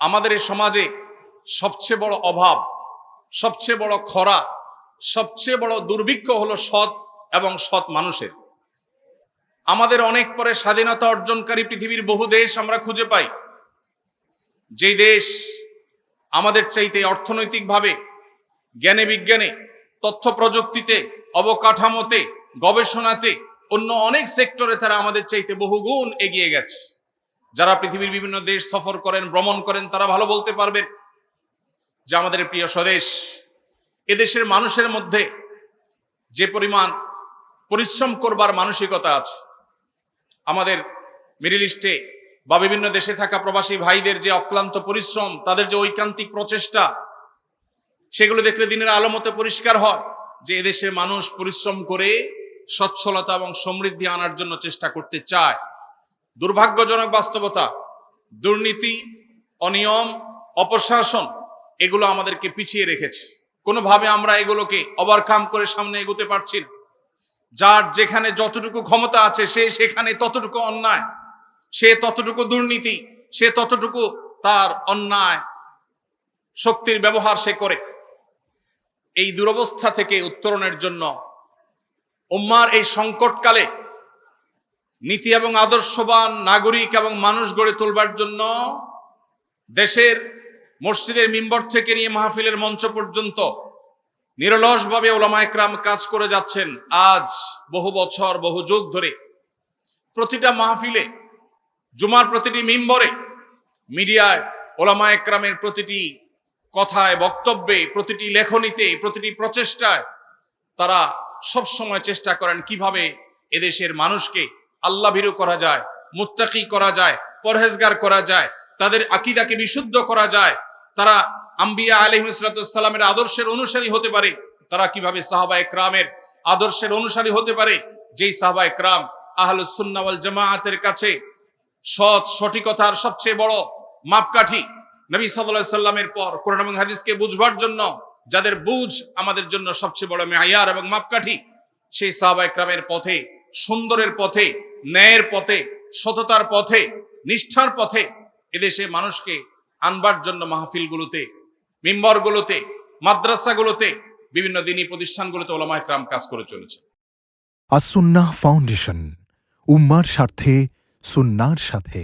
আমাদের এই সমাজে সবচেয়ে বড় অভাব, সবচেয়ে বড় খরা, সবচেয়ে বড় দুর্ভিক্ষ হলো সৎ এবং সৎ মানুষের। আমাদের অনেক পরে স্বাধীনতা অর্জনকারী পৃথিবীর বহু দেশ আমরা খুঁজে পাই, যেই দেশ আমাদের চাইতে অর্থনৈতিকভাবে, জ্ঞানে বিজ্ঞানে, তথ্য প্রযুক্তিতে, অবকাঠামোতে, গবেষণাতে, অন্য অনেক সেক্টরে তারা আমাদের চাইতে বহুগুণ এগিয়ে গেছে। যারা পৃথিবীর বিভিন্ন দেশ সফর করেন, ভ্রমণ করেন, তারা ভালো বলতে পারবেন যে আমাদের প্রিয় স্বদেশ, এদেশের মানুষের মধ্যে যে পরিমাণ পরিশ্রম করবার মানসিকতা আছে, আমাদের মিডল ইস্টে বা বিভিন্ন দেশে থাকা প্রবাসী ভাইদের যে অক্লান্ত পরিশ্রম, তাদের যে ঐকান্তিক প্রচেষ্টা, সেগুলো দেখলে দিনের আলো মতো পরিষ্কার হয় যে এদেশের মানুষ পরিশ্রম করে সচ্ছলতা এবং সমৃদ্ধি আনার জন্য চেষ্টা করতে চায়। দুর্ভাগ্যজনক বাস্তবতা, দুর্নীতি, অনিয়ম, অপশাসন এগুলো আমাদেরকে পিছিয়ে রেখেছে। কোনোভাবে আমরা এগুলোকে ওভারকাম করে সামনে এগোতে পারছি না। যার যেখানে যতটুকু ক্ষমতা আছে সে সেখানে ততটুকু অন্যায়, সে ততটুকু দুর্নীতি, সে ততটুকু তার অন্যায় শক্তির ব্যবহার সে করে। এই দুরবস্থা থেকে উত্তরণের জন্য উম্মার এই সংকটকালে নীতি এবং আদর্শবান নাগরিক এবং মানুষ গড়ে তোলবার জন্য দেশের মসজিদের মিম্বর থেকে নিয়ে মাহফিলের মঞ্চ পর্যন্ত নিরলসভাবে ওলামায়ে কেরাম কাজ করে যাচ্ছেন। আজ বহু বছর, বহু যুগ ধরে প্রতিটা মাহফিলে, জুমার প্রতিটি মিম্বরে, মিডিয়ায় ওলামায়ে কেরামের প্রতিটি কথায়, বক্তব্যে, প্রতিটি লেখনীতে, প্রতিটি প্রচেষ্টায় তারা সব সময় চেষ্টা করেন কিভাবে এদেশের মানুষকে আল্লাহ ভীরু করা যায়, মুত্তাকি করা যায়, পরহেজগার করা যায়, তাদের আকীদাকে বিশুদ্ধ করা যায়, তারা আম্বিয়া আলাইহিস সালামের আদর্শের অনুসারী হতে পারে, তারা কিভাবে সাহাবায়ে কেরামের আদর্শের অনুসারী হতে পারে, যেই সাহাবায়ে কেরাম আহলুস সুন্নাহ ওয়াল জামাআতের কাছে সৎ সঠিকতার সবচেয়ে বড় মাপকাঠি। নবী সাল্লাল্লাহু আলাইহি সাল্লামের পর কোরআন এবং হাদিসকে বুঝবার জন্য যাদের বুঝ আমাদের জন্য সবচেয়ে বড় মেয়ার এবং মাপকাঠি, সেই সাহাবায়ে কেরামের পথে, সুন্দরের পথে, ন্যায়ের পথে, সততার পথে, নিষ্ঠার পথে এদেশে মানুষকে আনবার জন্য মাহফিলগুলোতে, মিম্বরগুলোতে, মাদ্রাসাগুলোতে, বিভিন্ন দ্বীনি প্রতিষ্ঠানগুলোতে ওলামায়ে কেরাম কাজ করে চলেছে। আস সুন্নাহ ফাউন্ডেশন, উম্মার স্বার্থে, সুন্নাহর সাথে।